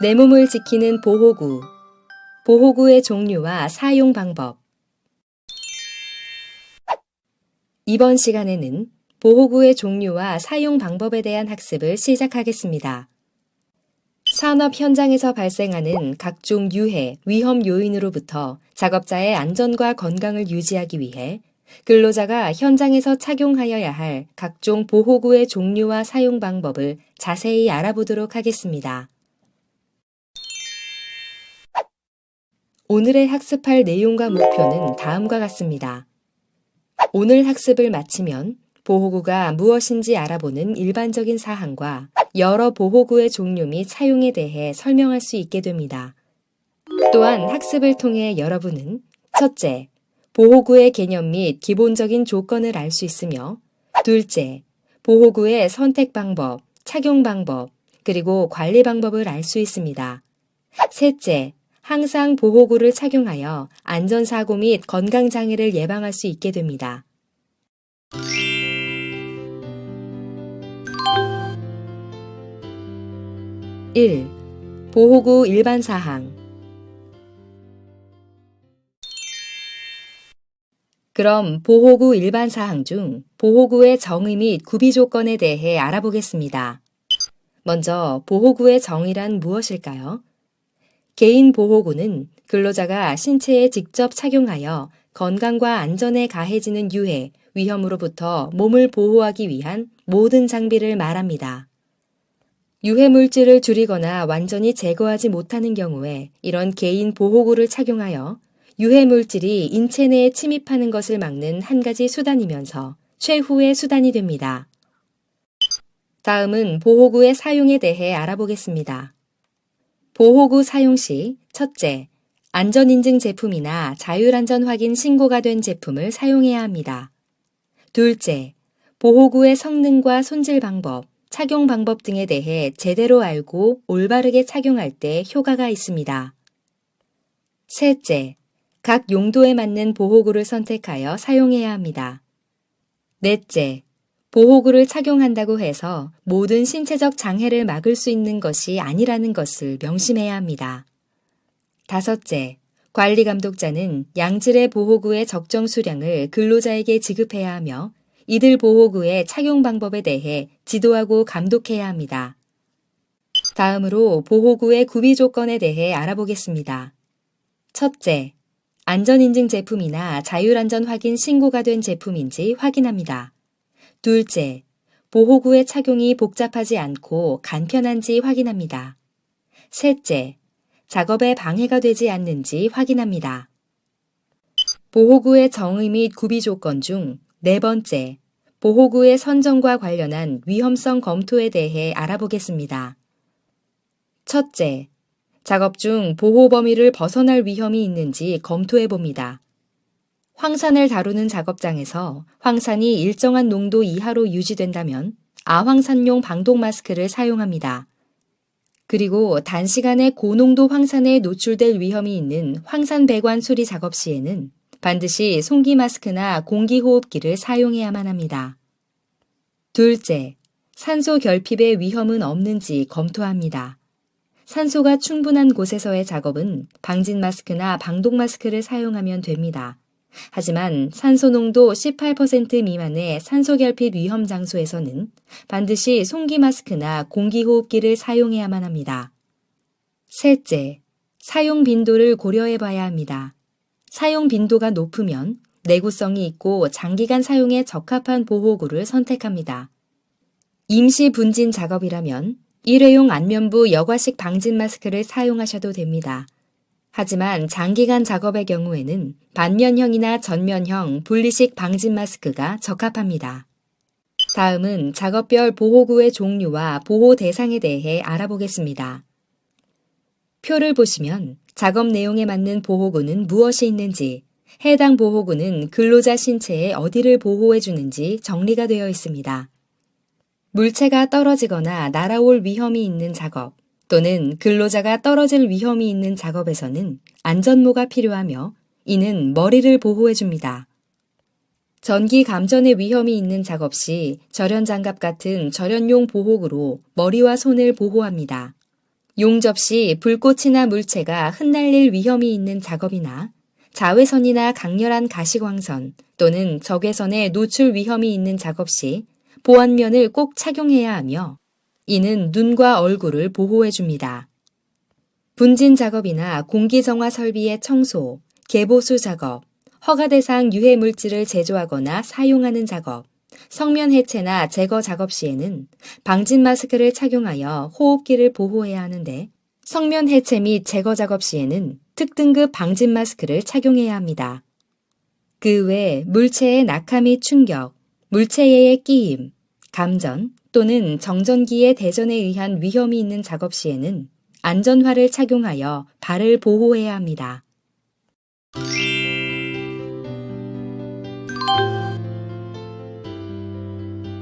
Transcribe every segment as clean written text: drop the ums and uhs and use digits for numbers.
내 몸을 지키는 보호구, 보호구의 종류와 사용 방법. 이번 시간에는 보호구의 종류와 사용 방법에 대한 학습을 시작하겠습니다. 산업 현장에서 발생하는 각종 유해, 위험 요인으로부터 작업자의 안전과 건강을 유지하기 위해 근로자가 현장에서 착용하여야 할 각종 보호구의 종류와 사용 방법을 자세히 알아보도록 하겠습니다. 오늘의 학습할 내용과 목표는 다음과 같습니다. 오늘 학습을 마치면 보호구가 무엇인지 알아보는 일반적인 사항과 여러 보호구의 종류 및 사용에 대해 설명할 수 있게 됩니다. 또한 학습을 통해 여러분은 첫째, 보호구의 개념 및 기본적인 조건을 알 수 있으며 둘째, 보호구의 선택 방법, 착용 방법, 그리고 관리 방법을 알 수 있습니다. 셋째, 항상 보호구를 착용하여 안전사고 및 건강장애를 예방할 수 있게 됩니다. 1. 보호구 일반사항. 그럼 보호구 일반사항 중 보호구의 정의 및 구비 조건에 대해 알아보겠습니다. 먼저 보호구의 정의란 무엇일까요? 개인 보호구는 근로자가 신체에 직접 착용하여 건강과 안전에 가해지는 유해, 위험으로부터 몸을 보호하기 위한 모든 장비를 말합니다. 유해 물질을 줄이거나 완전히 제거하지 못하는 경우에 이런 개인 보호구를 착용하여 유해 물질이 인체 내에 침입하는 것을 막는 한 가지 수단이면서 최후의 수단이 됩니다. 다음은 보호구의 사용에 대해 알아보겠습니다. 보호구 사용 시 첫째, 안전인증 제품이나 자율안전 확인 신고가 된 제품을 사용해야 합니다. 둘째, 보호구의 성능과 손질 방법, 착용 방법 등에 대해 제대로 알고 올바르게 착용할 때 효과가 있습니다. 셋째, 각 용도에 맞는 보호구를 선택하여 사용해야 합니다. 넷째, 보호구를 착용한다고 해서 모든 신체적 장애를 막을 수 있는 것이 아니라는 것을 명심해야 합니다. 다섯째, 관리 감독자는 양질의 보호구의 적정 수량을 근로자에게 지급해야 하며 이들 보호구의 착용 방법에 대해 지도하고 감독해야 합니다. 다음으로 보호구의 구비 조건에 대해 알아보겠습니다. 첫째, 안전인증 제품이나 자율안전 확인 신고가 된 제품인지 확인합니다. 둘째, 보호구의 착용이 복잡하지 않고 간편한지 확인합니다. 셋째, 작업에 방해가 되지 않는지 확인합니다. 보호구의 정의 및 구비 조건 중 네 번째, 보호구의 선정과 관련한 위험성 검토에 대해 알아보겠습니다. 첫째, 작업 중 보호 범위를 벗어날 위험이 있는지 검토해 봅니다. 황산을 다루는 작업장에서 황산이 일정한 농도 이하로 유지된다면 아황산용 방독 마스크를 사용합니다. 그리고 단시간에 고농도 황산에 노출될 위험이 있는 황산 배관 수리 작업 시에는 반드시 송기 마스크나 공기호흡기를 사용해야만 합니다. 둘째, 산소 결핍의 위험은 없는지 검토합니다. 산소가 충분한 곳에서의 작업은 방진 마스크나 방독 마스크를 사용하면 됩니다. 하지만 산소 농도 18% 미만의 산소 결핍 위험 장소에서는 반드시 송기 마스크나 공기호흡기를 사용해야만 합니다. 셋째, 사용 빈도를 고려해 봐야 합니다. 사용 빈도가 높으면 내구성이 있고 장기간 사용에 적합한 보호구를 선택합니다. 임시 분진 작업이라면 일회용 안면부 여과식 방진 마스크를 사용하셔도 됩니다. 하지만 장기간 작업의 경우에는 반면형이나 전면형 분리식 방진 마스크가 적합합니다. 다음은 작업별 보호구의 종류와 보호 대상에 대해 알아보겠습니다. 표를 보시면 작업 내용에 맞는 보호구는 무엇이 있는지, 해당 보호구는 근로자 신체에 어디를 보호해 주는지 정리가 되어 있습니다. 물체가 떨어지거나 날아올 위험이 있는 작업 또는 근로자가 떨어질 위험이 있는 작업에서는 안전모가 필요하며 이는 머리를 보호해 줍니다. 전기 감전의 위험이 있는 작업 시 절연장갑 같은 절연용 보호구로 머리와 손을 보호합니다. 용접 시 불꽃이나 물체가 흩날릴 위험이 있는 작업이나 자외선이나 강렬한 가시광선 또는 적외선에 노출 위험이 있는 작업 시 보안면을 꼭 착용해야 하며 이는 눈과 얼굴을 보호해 줍니다. 분진 작업이나 공기정화 설비의 청소, 개보수 작업, 허가 대상 유해 물질을 제조하거나 사용하는 작업, 성면 해체나 제거 작업 시에는 방진 마스크를 착용하여 호흡기를 보호해야 하는데 성면 해체 및 제거 작업 시에는 특등급 방진 마스크를 착용해야 합니다. 그 외 물체의 낙하 및 충격, 물체의 끼임, 감전 또는 정전기의 대전에 의한 위험이 있는 작업 시에는 안전화를 착용하여 발을 보호해야 합니다.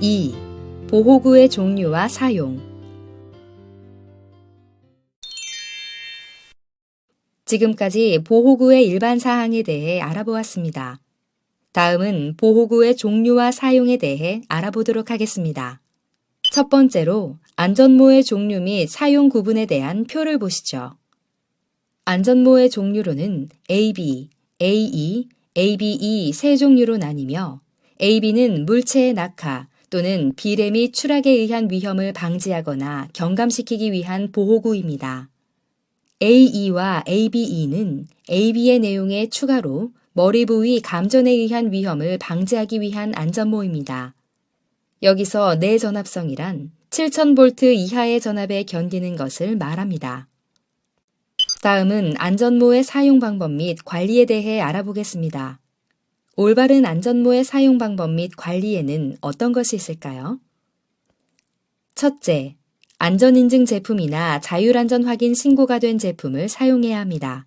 2. 보호구의 종류와 사용. 지금까지 보호구의 일반 사항에 대해 알아보았습니다. 다음은 보호구의 종류와 사용에 대해 알아보도록 하겠습니다. 첫 번째로 안전모의 종류 및 사용 구분에 대한 표를 보시죠. 안전모의 종류로는 AB, AE, ABE 세 종류로 나뉘며 AB는 물체의 낙하 또는 비례 및 추락에 의한 위험을 방지하거나 경감시키기 위한 보호구입니다. AE와 ABE는 AB의 내용에 추가로 머리 부위 감전에 의한 위험을 방지하기 위한 안전모입니다. 여기서 내전압성이란 7000V 이하의 전압에 견디는 것을 말합니다. 다음은 안전모의 사용 방법 및 관리에 대해 알아보겠습니다. 올바른 안전모의 사용 방법 및 관리에는 어떤 것이 있을까요? 첫째, 안전인증 제품이나 자율안전 확인 신고가 된 제품을 사용해야 합니다.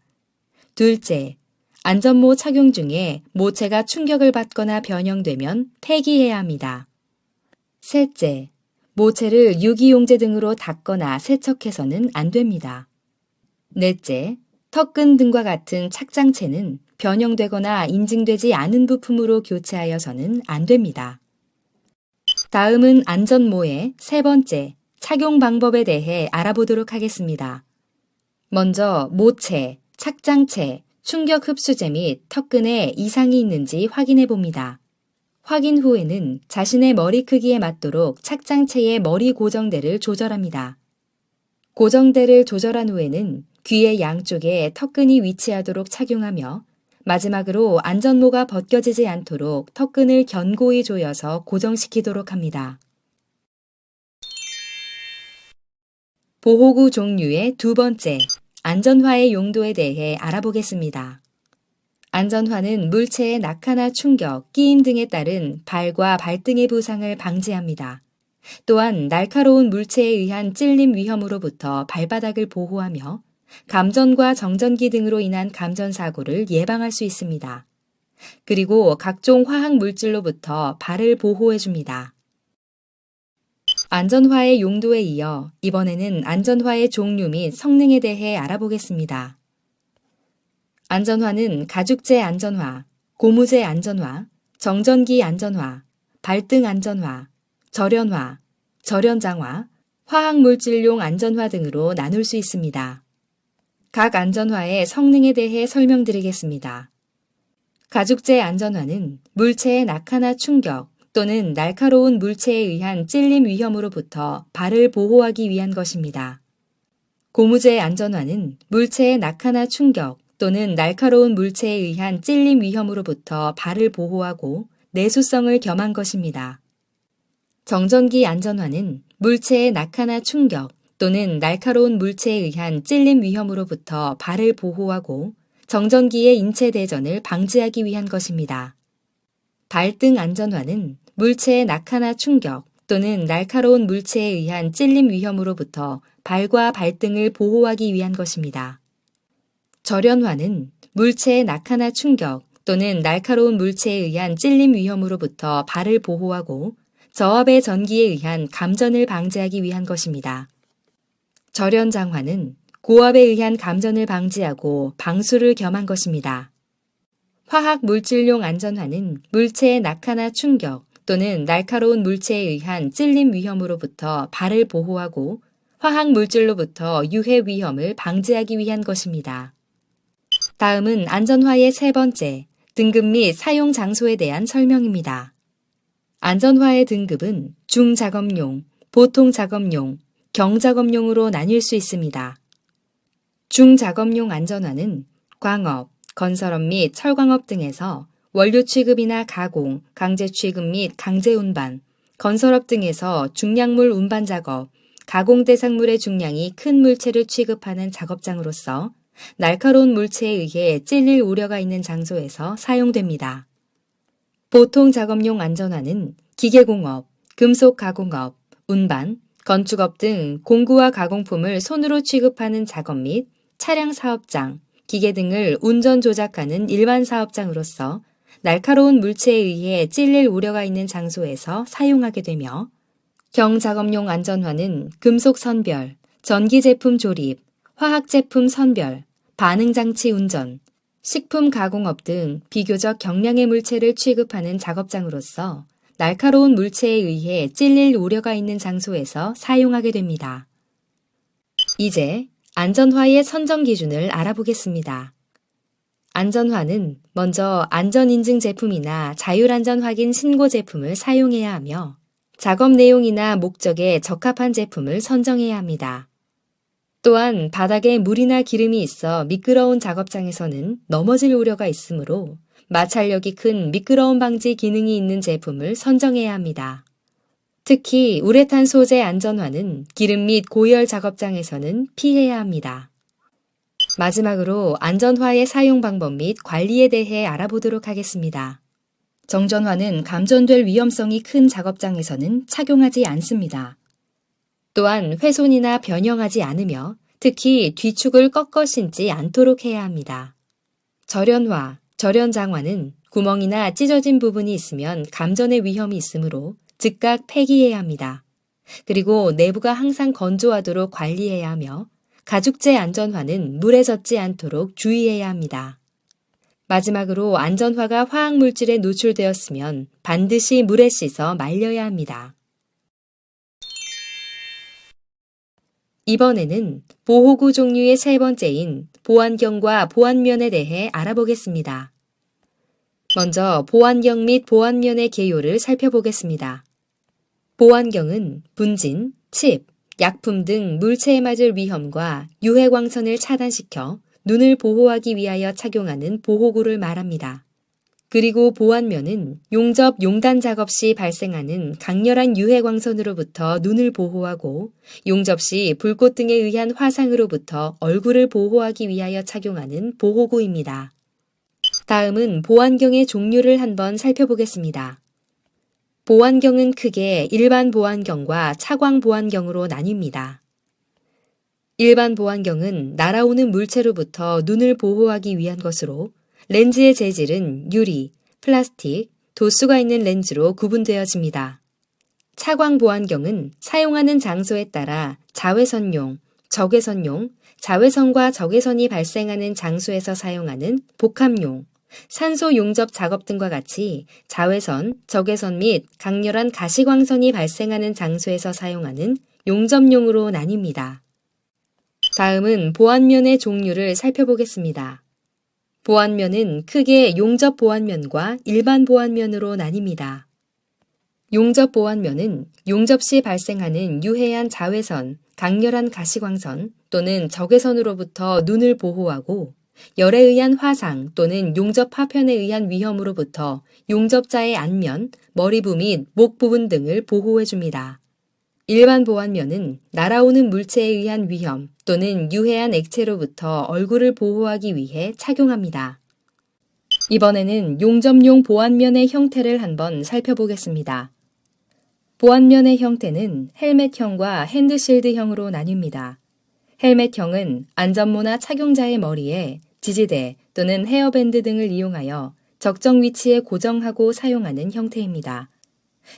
둘째, 안전모 착용 중에 모체가 충격을 받거나 변형되면 폐기해야 합니다. 셋째, 모체를 유기용제 등으로 닦거나 세척해서는 안 됩니다. 넷째, 턱근 등과 같은 착장체는 변형되거나 인증되지 않은 부품으로 교체하여서는 안 됩니다. 다음은 안전모의 세 번째, 착용 방법에 대해 알아보도록 하겠습니다. 먼저 모체, 착장체, 충격 흡수제 및 턱근에 이상이 있는지 확인해 봅니다. 확인 후에는 자신의 머리 크기에 맞도록 착장체의 머리 고정대를 조절합니다. 고정대를 조절한 후에는 귀의 양쪽에 턱근이 위치하도록 착용하며 마지막으로 안전모가 벗겨지지 않도록 턱근을 견고히 조여서 고정시키도록 합니다. 보호구 종류의 두 번째, 안전화의 용도에 대해 알아보겠습니다. 안전화는 물체의 낙하나 충격, 끼임 등에 따른 발과 발등의 부상을 방지합니다. 또한 날카로운 물체에 의한 찔림 위험으로부터 발바닥을 보호하며 감전과 정전기 등으로 인한 감전 사고를 예방할 수 있습니다. 그리고 각종 화학 물질로부터 발을 보호해 줍니다. 안전화의 용도에 이어 이번에는 안전화의 종류 및 성능에 대해 알아보겠습니다. 안전화는 가죽재 안전화, 고무재 안전화, 정전기 안전화, 발등 안전화, 절연화, 절연장화, 화학물질용 안전화 등으로 나눌 수 있습니다. 각 안전화의 성능에 대해 설명드리겠습니다. 가죽재 안전화는 물체의 낙하나 충격 또는 날카로운 물체에 의한 찔림 위험으로부터 발을 보호하기 위한 것입니다. 고무재 안전화는 물체의 낙하나 충격 또는 날카로운 물체에 의한 찔림 위험으로부터 발을 보호하고 내수성을 겸한 것입니다. 정전기 안전화는 물체의 낙하나 충격 또는 날카로운 물체에 의한 찔림 위험으로부터 발을 보호하고 정전기의 인체 대전을 방지하기 위한 것입니다. 발등 안전화는 물체의 낙하나 충격 또는 날카로운 물체에 의한 찔림 위험으로부터 발과 발등을 보호하기 위한 것입니다. 절연화는 물체의 낙하나 충격 또는 날카로운 물체에 의한 찔림 위험으로부터 발을 보호하고 저압의 전기에 의한 감전을 방지하기 위한 것입니다. 절연장화는 고압에 의한 감전을 방지하고 방수를 겸한 것입니다. 화학 물질용 안전화는 물체의 낙하나 충격 또는 날카로운 물체에 의한 찔림 위험으로부터 발을 보호하고 화학 물질로부터 유해 위험을 방지하기 위한 것입니다. 다음은 안전화의 세 번째, 등급 및 사용 장소에 대한 설명입니다. 안전화의 등급은 중작업용, 보통작업용, 경작업용으로 나뉠 수 있습니다. 중작업용 안전화는 광업, 건설업 및 철광업 등에서 원료 취급이나 가공, 강제 취급 및 강제 운반, 건설업 등에서 중량물 운반 작업, 가공 대상물의 중량이 큰 물체를 취급하는 작업장으로서 날카로운 물체에 의해 찔릴 우려가 있는 장소에서 사용됩니다. 보통 작업용 안전화는 기계공업, 금속 가공업, 운반, 건축업 등 공구와 가공품을 손으로 취급하는 작업 및 차량 사업장, 기계 등을 운전 조작하는 일반 사업장으로서 날카로운 물체에 의해 찔릴 우려가 있는 장소에서 사용하게 되며, 경작업용 안전화는 금속 선별, 전기 제품 조립, 화학 제품 선별, 반응장치 운전, 식품 가공업 등 비교적 경량의 물체를 취급하는 작업장으로서 날카로운 물체에 의해 찔릴 우려가 있는 장소에서 사용하게 됩니다. 이제 안전화의 선정 기준을 알아보겠습니다. 안전화는 먼저 안전인증 제품이나 자율안전 확인 신고 제품을 사용해야 하며 작업 내용이나 목적에 적합한 제품을 선정해야 합니다. 또한 바닥에 물이나 기름이 있어 미끄러운 작업장에서는 넘어질 우려가 있으므로 마찰력이 큰 미끄러움 방지 기능이 있는 제품을 선정해야 합니다. 특히 우레탄 소재 안전화는 기름 및 고열 작업장에서는 피해야 합니다. 마지막으로 안전화의 사용 방법 및 관리에 대해 알아보도록 하겠습니다. 정전화는 감전될 위험성이 큰 작업장에서는 착용하지 않습니다. 또한 훼손이나 변형하지 않으며 특히 뒤축을 꺾어 신지 않도록 해야 합니다. 절연화, 절연장화는 구멍이나 찢어진 부분이 있으면 감전의 위험이 있으므로 즉각 폐기해야 합니다. 그리고 내부가 항상 건조하도록 관리해야 하며 가죽재 안전화는 물에 젖지 않도록 주의해야 합니다. 마지막으로 안전화가 화학물질에 노출되었으면 반드시 물에 씻어 말려야 합니다. 이번에는 보호구 종류의 세 번째인 보안경과 보안면에 대해 알아보겠습니다. 먼저 보안경 및 보안면의 개요를 살펴보겠습니다. 보안경은 분진, 칩, 약품 등 물체에 맞을 위험과 유해 광선을 차단시켜 눈을 보호하기 위하여 착용하는 보호구를 말합니다. 그리고 보안면은 용접, 용단 작업 시 발생하는 강렬한 유해 광선으로부터 눈을 보호하고 용접 시 불꽃 등에 의한 화상으로부터 얼굴을 보호하기 위하여 착용하는 보호구입니다. 다음은 보안경의 종류를 한번 살펴보겠습니다. 보안경은 크게 일반 보안경과 차광 보안경으로 나뉩니다. 일반 보안경은 날아오는 물체로부터 눈을 보호하기 위한 것으로 렌즈의 재질은 유리, 플라스틱, 도수가 있는 렌즈로 구분되어집니다. 차광 보안경은 사용하는 장소에 따라 자외선용, 적외선용, 자외선과 적외선이 발생하는 장소에서 사용하는 복합용, 산소 용접 작업 등과 같이 자외선, 적외선 및 강렬한 가시광선이 발생하는 장소에서 사용하는 용접용으로 나뉩니다. 다음은 보안면의 종류를 살펴보겠습니다. 보안면은 크게 용접 보안면과 일반 보안면으로 나뉩니다. 용접 보안면은 용접 시 발생하는 유해한 자외선, 강렬한 가시광선 또는 적외선으로부터 눈을 보호하고 열에 의한 화상 또는 용접 파편에 의한 위험으로부터 용접자의 안면, 머리부 및 목 부분 등을 보호해줍니다. 일반 보안면은 날아오는 물체에 의한 위험 또는 유해한 액체로부터 얼굴을 보호하기 위해 착용합니다. 이번에는 용접용 보안면의 형태를 한번 살펴보겠습니다. 보안면의 형태는 헬멧형과 핸드실드형으로 나뉩니다. 헬멧형은 안전모나 착용자의 머리에 지지대 또는 헤어밴드 등을 이용하여 적정 위치에 고정하고 사용하는 형태입니다.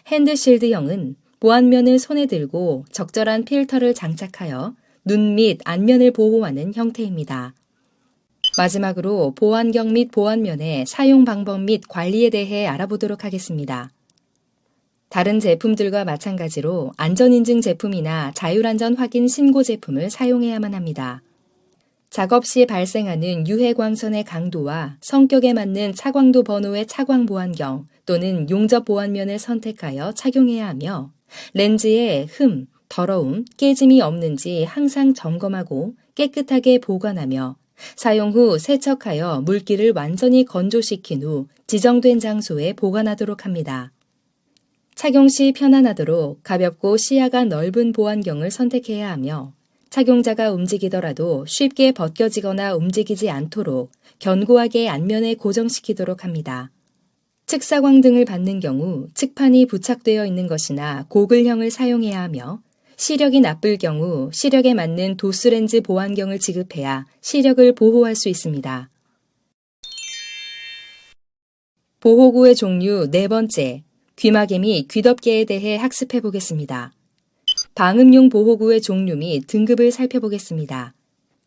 핸드실드형은 보안면을 손에 들고 적절한 필터를 장착하여 눈 및 안면을 보호하는 형태입니다. 마지막으로 보안경 및 보안면의 사용 방법 및 관리에 대해 알아보도록 하겠습니다. 다른 제품들과 마찬가지로 안전인증 제품이나 자율안전 확인 신고 제품을 사용해야만 합니다. 작업 시 발생하는 유해 광선의 강도와 성격에 맞는 차광도 번호의 차광 보안경 또는 용접 보안면을 선택하여 착용해야 하며 렌즈에 흠, 더러움, 깨짐이 없는지 항상 점검하고 깨끗하게 보관하며 사용 후 세척하여 물기를 완전히 건조시킨 후 지정된 장소에 보관하도록 합니다. 착용 시 편안하도록 가볍고 시야가 넓은 보안경을 선택해야 하며 착용자가 움직이더라도 쉽게 벗겨지거나 움직이지 않도록 견고하게 안면에 고정시키도록 합니다. 측사광 등을 받는 경우 측판이 부착되어 있는 것이나 고글형을 사용해야 하며 시력이 나쁠 경우 시력에 맞는 도수렌즈 보안경을 지급해야 시력을 보호할 수 있습니다. 보호구의 종류 네 번째, 귀마개 및 귀덮개에 대해 학습해 보겠습니다. 방음용 보호구의 종류 및 등급을 살펴보겠습니다.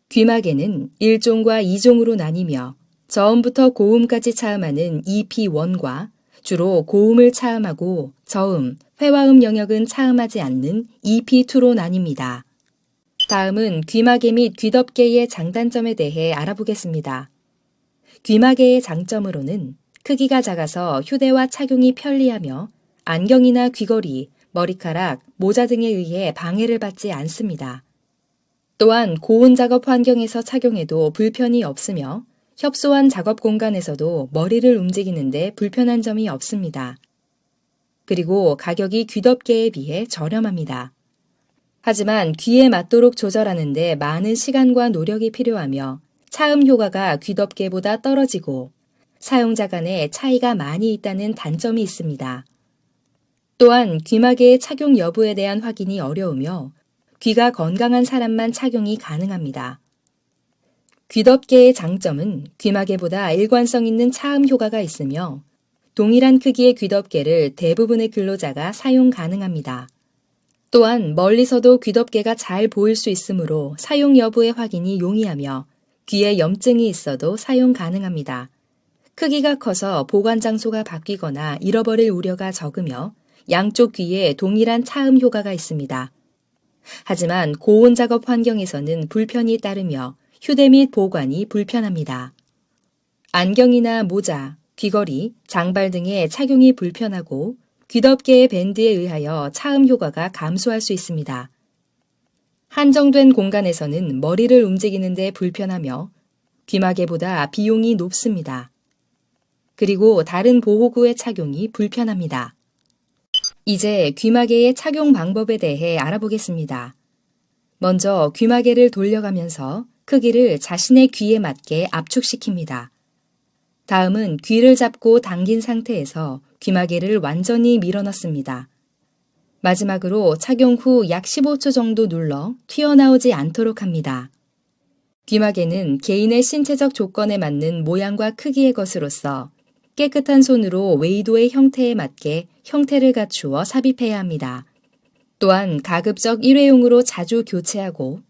귀마개는 1종과 2종으로 나뉘며 저음부터 고음까지 차음하는 EP1과 주로 고음을 차음하고 저음, 회화음 영역은 차음하지 않는 EP2로 나뉩니다. 다음은 귀마개 및 귀덮개의 장단점에 대해 알아보겠습니다. 귀마개의 장점으로는 크기가 작아서 휴대와 착용이 편리하며 안경이나 귀걸이, 머리카락, 모자 등에 의해 방해를 받지 않습니다. 또한 고온 작업 환경에서 착용해도 불편이 없으며 협소한 작업 공간에서도 머리를 움직이는데 불편한 점이 없습니다. 그리고 가격이 귀덮개에 비해 저렴합니다. 하지만 귀에 맞도록 조절하는 데 많은 시간과 노력이 필요하며 차음 효과가 귀덮개보다 떨어지고 사용자 간에 차이가 많이 있다는 단점이 있습니다. 또한 귀마개의 착용 여부에 대한 확인이 어려우며 귀가 건강한 사람만 착용이 가능합니다. 귀덮개의 장점은 귀마개보다 일관성 있는 차음 효과가 있으며 동일한 크기의 귀덮개를 대부분의 근로자가 사용 가능합니다. 또한 멀리서도 귀덮개가 잘 보일 수 있으므로 사용 여부의 확인이 용이하며 귀에 염증이 있어도 사용 가능합니다. 크기가 커서 보관 장소가 바뀌거나 잃어버릴 우려가 적으며 양쪽 귀에 동일한 차음 효과가 있습니다. 하지만 고온 작업 환경에서는 불편이 따르며 휴대 및 보관이 불편합니다. 안경이나 모자, 귀걸이, 장발 등의 착용이 불편하고 귀덮개의 밴드에 의하여 차음 효과가 감소할 수 있습니다. 한정된 공간에서는 머리를 움직이는 데 불편하며 귀마개보다 비용이 높습니다. 그리고 다른 보호구의 착용이 불편합니다. 이제 귀마개의 착용 방법에 대해 알아보겠습니다. 먼저 귀마개를 돌려가면서 크기를 자신의 귀에 맞게 압축시킵니다. 다음은 귀를 잡고 당긴 상태에서 귀마개를 완전히 밀어넣습니다. 마지막으로 착용 후 약 15초 정도 눌러 튀어나오지 않도록 합니다. 귀마개는 개인의 신체적 조건에 맞는 모양과 크기의 것으로서 깨끗한 손으로 웨이도의 형태에 맞게 형태를 갖추어 삽입해야 합니다. 또한 가급적 일회용으로 자주 교체하고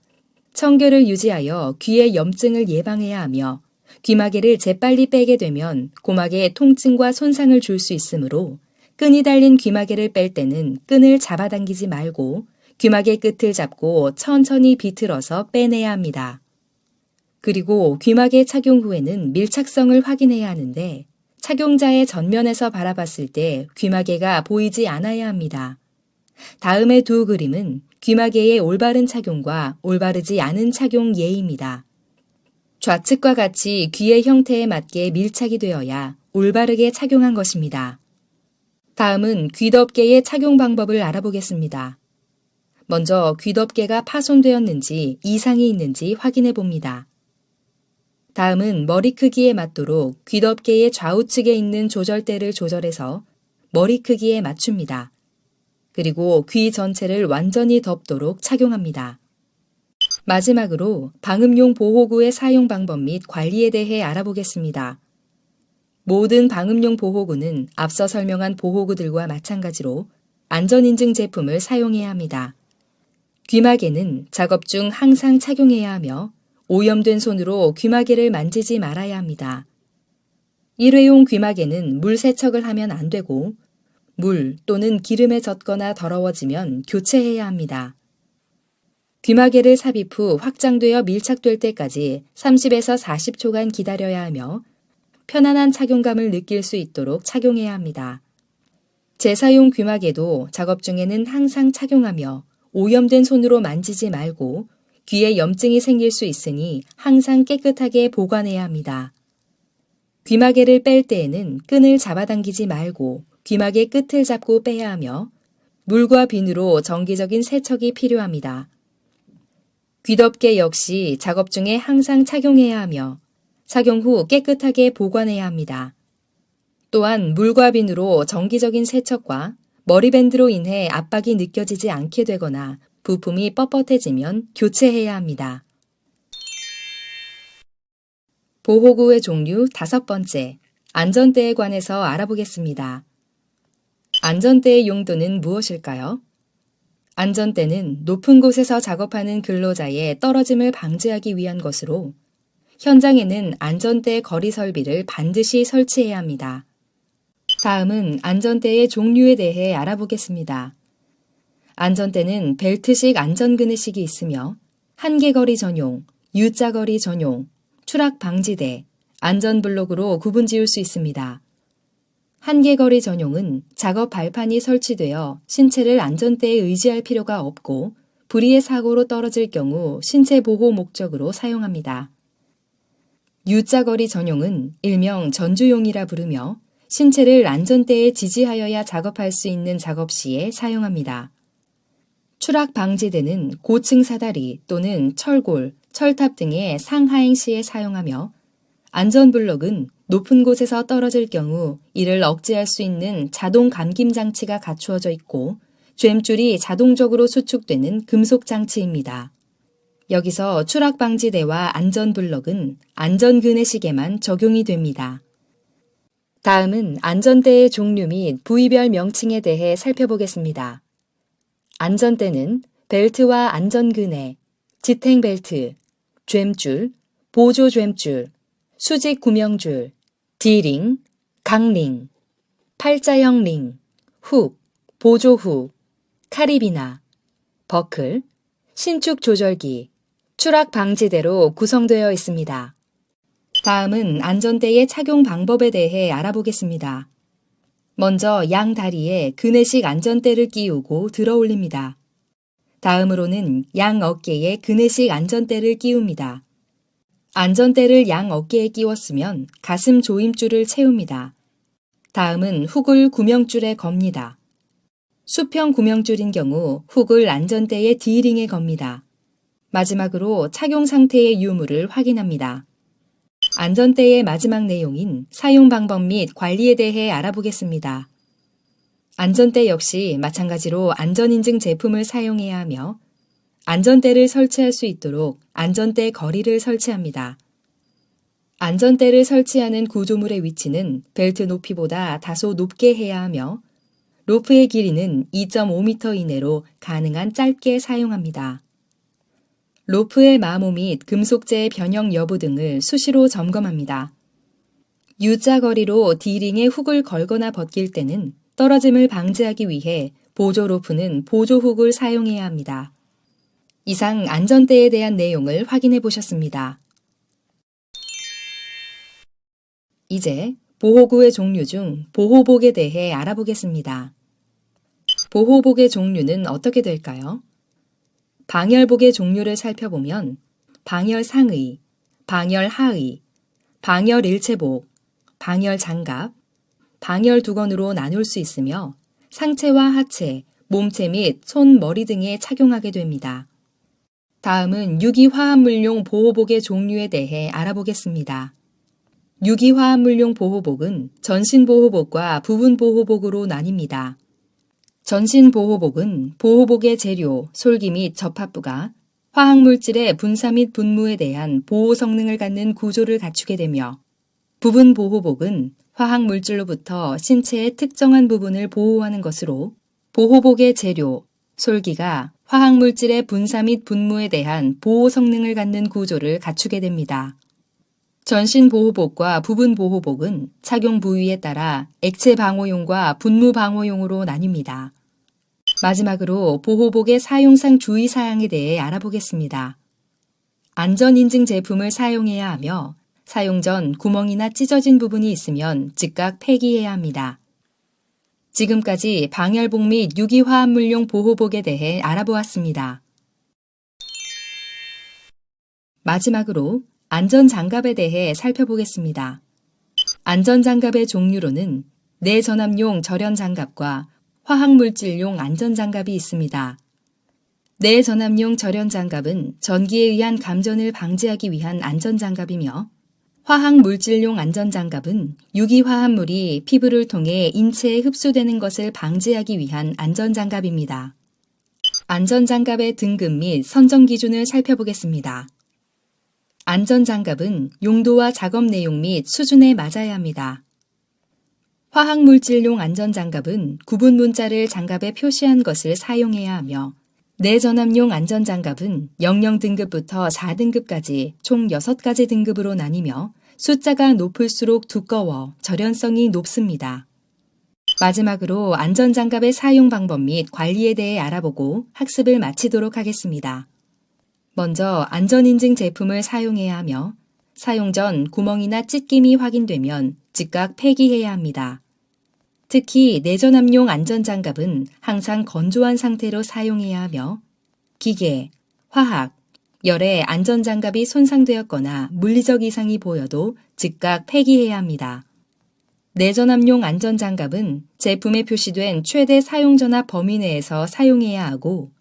청결을 유지하여 귀의 염증을 예방해야 하며 귀마개를 재빨리 빼게 되면 고막에 통증과 손상을 줄 수 있으므로 끈이 달린 귀마개를 뺄 때는 끈을 잡아당기지 말고 귀마개 끝을 잡고 천천히 비틀어서 빼내야 합니다. 그리고 귀마개 착용 후에는 밀착성을 확인해야 하는데 착용자의 전면에서 바라봤을 때 귀마개가 보이지 않아야 합니다. 다음의 두 그림은 귀마개의 올바른 착용과 올바르지 않은 착용 예입니다. 좌측과 같이 귀의 형태에 맞게 밀착이 되어야 올바르게 착용한 것입니다. 다음은 귀덮개의 착용 방법을 알아보겠습니다. 먼저 귀덮개가 파손되었는지 이상이 있는지 확인해 봅니다. 다음은 머리 크기에 맞도록 귀덮개의 좌우측에 있는 조절대를 조절해서 머리 크기에 맞춥니다. 그리고 귀 전체를 완전히 덮도록 착용합니다. 마지막으로 방음용 보호구의 사용 방법 및 관리에 대해 알아보겠습니다. 모든 방음용 보호구는 앞서 설명한 보호구들과 마찬가지로 안전인증 제품을 사용해야 합니다. 귀마개는 작업 중 항상 착용해야 하며 오염된 손으로 귀마개를 만지지 말아야 합니다. 일회용 귀마개는 물 세척을 하면 안 되고 물 또는 기름에 젖거나 더러워지면 교체해야 합니다. 귀마개를 삽입 후 확장되어 밀착될 때까지 30에서 40초간 기다려야 하며 편안한 착용감을 느낄 수 있도록 착용해야 합니다. 재사용 귀마개도 작업 중에는 항상 착용하며 오염된 손으로 만지지 말고 귀에 염증이 생길 수 있으니 항상 깨끗하게 보관해야 합니다. 귀마개를 뺄 때에는 끈을 잡아당기지 말고 귀마개 끝을 잡고 빼야 하며 물과 비누로 정기적인 세척이 필요합니다. 귀덮개 역시 작업 중에 항상 착용해야 하며 착용 후 깨끗하게 보관해야 합니다. 또한 물과 비누로 정기적인 세척과 머리밴드로 인해 압박이 느껴지지 않게 되거나 부품이 뻣뻣해지면 교체해야 합니다. 보호구의 종류 5번째, 안전대에 관해서 알아보겠습니다. 안전대의 용도는 무엇일까요? 안전대는 높은 곳에서 작업하는 근로자의 떨어짐을 방지하기 위한 것으로 현장에는 안전대 거리 설비를 반드시 설치해야 합니다. 다음은 안전대의 종류에 대해 알아보겠습니다. 안전대는 벨트식 안전그네식이 있으며 한계거리 전용, U자거리 전용, 추락 방지대, 안전블록으로 구분지을 수 있습니다. 한계거리 전용은 작업 발판이 설치되어 신체를 안전대에 의지할 필요가 없고 불의의 사고로 떨어질 경우 신체 보호 목적으로 사용합니다. U자거리 전용은 일명 전주용이라 부르며 신체를 안전대에 지지하여야 작업할 수 있는 작업 시에 사용합니다. 추락 방지대는 고층 사다리 또는 철골, 철탑 등의 상하행 시에 사용하며 안전블록은 높은 곳에서 떨어질 경우 이를 억제할 수 있는 자동 감김 장치가 갖추어져 있고 쨈줄이 자동적으로 수축되는 금속 장치입니다. 여기서 추락 방지대와 안전블록은 안전그네식에만 적용이 됩니다. 다음은 안전대의 종류 및 부위별 명칭에 대해 살펴보겠습니다. 안전대는 벨트와 안전그네, 지탱벨트, 쨈줄, 보조 쨈줄, 수직 구명줄, D링, 강링, 팔자형 링, 훅, 보조 훅, 카리비나, 버클, 신축 조절기, 추락 방지대로 구성되어 있습니다. 다음은 안전대의 착용 방법에 대해 알아보겠습니다. 먼저 양 다리에 그네식 안전대를 끼우고 들어 올립니다. 다음으로는 양 어깨에 그네식 안전대를 끼웁니다. 안전대를 양 어깨에 끼웠으면 가슴 조임줄을 채웁니다. 다음은 훅을 구명줄에 겁니다. 수평 구명줄인 경우 훅을 안전대의 D링에 겁니다. 마지막으로 착용 상태의 유무를 확인합니다. 안전대의 마지막 내용인 사용 방법 및 관리에 대해 알아보겠습니다. 안전대 역시 마찬가지로 안전인증 제품을 사용해야 하며 안전대를 설치할 수 있도록 안전대 거리를 설치합니다. 안전대를 설치하는 구조물의 위치는 벨트 높이보다 다소 높게 해야 하며 로프의 길이는 2.5m 이내로 가능한 짧게 사용합니다. 로프의 마모 및 금속재의 변형 여부 등을 수시로 점검합니다. U자 거리로 D링에 훅을 걸거나 벗길 때는 떨어짐을 방지하기 위해 보조 로프는 보조 훅을 사용해야 합니다. 이상 안전대에 대한 내용을 확인해 보셨습니다. 이제 보호구의 종류 중 보호복에 대해 알아보겠습니다. 보호복의 종류는 어떻게 될까요? 방열복의 종류를 살펴보면 방열 상의, 방열 하의, 방열 일체복, 방열 장갑, 방열 두건으로 나눌 수 있으며 상체와 하체, 몸체 및 손, 머리 등에 착용하게 됩니다. 다음은 유기화합물용 보호복의 종류에 대해 알아보겠습니다. 유기화합물용 보호복은 전신보호복과 부분보호복으로 나뉩니다. 전신보호복은 보호복의 재료, 솔기 및 접합부가 화학물질의 분사 및 분무에 대한 보호 성능을 갖는 구조를 갖추게 되며 부분보호복은 화학물질로부터 신체의 특정한 부분을 보호하는 것으로 보호복의 재료, 솔기가 화학물질의 분사 및 분무에 대한 보호 성능을 갖는 구조를 갖추게 됩니다. 전신 보호복과 부분 보호복은 착용 부위에 따라 액체 방호용과 분무 방호용으로 나뉩니다. 마지막으로 보호복의 사용상 주의사항에 대해 알아보겠습니다. 안전인증 제품을 사용해야 하며 사용 전 구멍이나 찢어진 부분이 있으면 즉각 폐기해야 합니다. 지금까지 방열복 및 유기화합물용 보호복에 대해 알아보았습니다. 마지막으로 안전장갑에 대해 살펴보겠습니다. 안전장갑의 종류로는 내전압용 절연장갑과 화학물질용 안전장갑이 있습니다. 내전압용 절연장갑은 전기에 의한 감전을 방지하기 위한 안전장갑이며 화학물질용 안전장갑은 유기화합물이 피부를 통해 인체에 흡수되는 것을 방지하기 위한 안전장갑입니다. 안전장갑의 등급 및 선정 기준을 살펴보겠습니다. 안전장갑은 용도와 작업 내용 및 수준에 맞아야 합니다. 화학물질용 안전장갑은 구분 문자를 장갑에 표시한 것을 사용해야 하며 내전압용 안전장갑은 00등급부터 4등급까지 총 6가지 등급으로 나뉘며 숫자가 높을수록 두꺼워 절연성이 높습니다. 마지막으로 안전장갑의 사용 방법 및 관리에 대해 알아보고 학습을 마치도록 하겠습니다. 먼저 안전인증 제품을 사용해야 하며 사용 전 구멍이나 찢김이 확인되면 즉각 폐기해야 합니다. 특히 내전압용 안전장갑은 항상 건조한 상태로 사용해야 하며 기계, 화학, 열에 안전장갑이 손상되었거나 물리적 이상이 보여도 즉각 폐기해야 합니다. 내전압용 안전장갑은 제품에 표시된 최대 사용전압 범위 내에서 사용해야 하고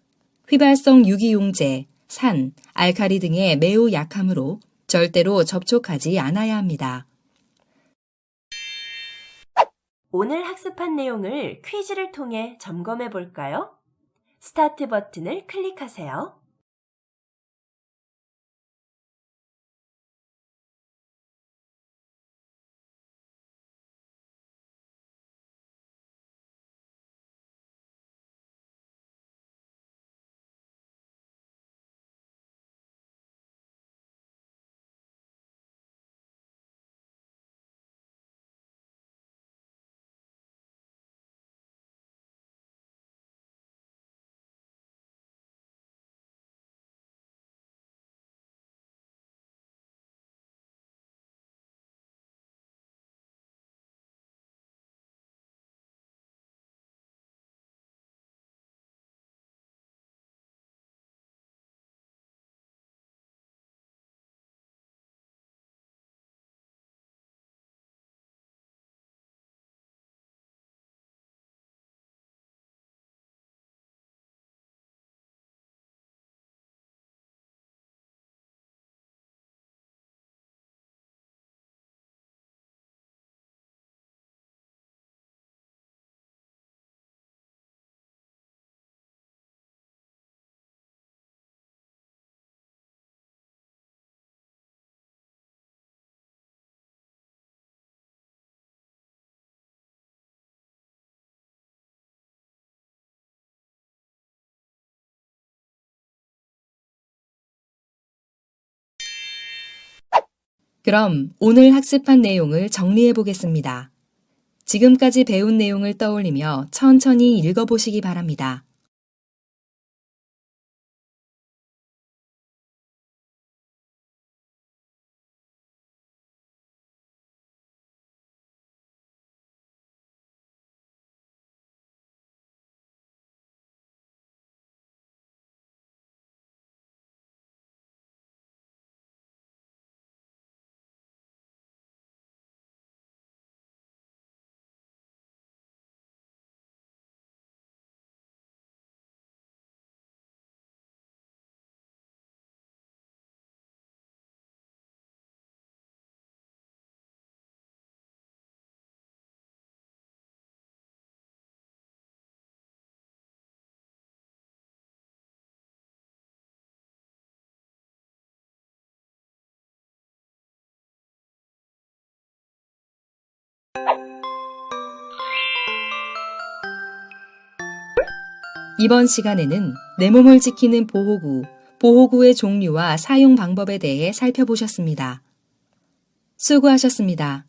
휘발성 유기용제, 산, 알칼리 등에 매우 약하므로 절대로 접촉하지 않아야 합니다. 오늘 학습한 내용을 퀴즈를 통해 점검해 볼까요? 스타트 버튼을 클릭하세요. 그럼 오늘 학습한 내용을 정리해 보겠습니다. 지금까지 배운 내용을 떠올리며 천천히 읽어보시기 바랍니다. 이번 시간에는 내 몸을 지키는 보호구, 보호구의 종류와 사용 방법에 대해 살펴보셨습니다. 수고하셨습니다.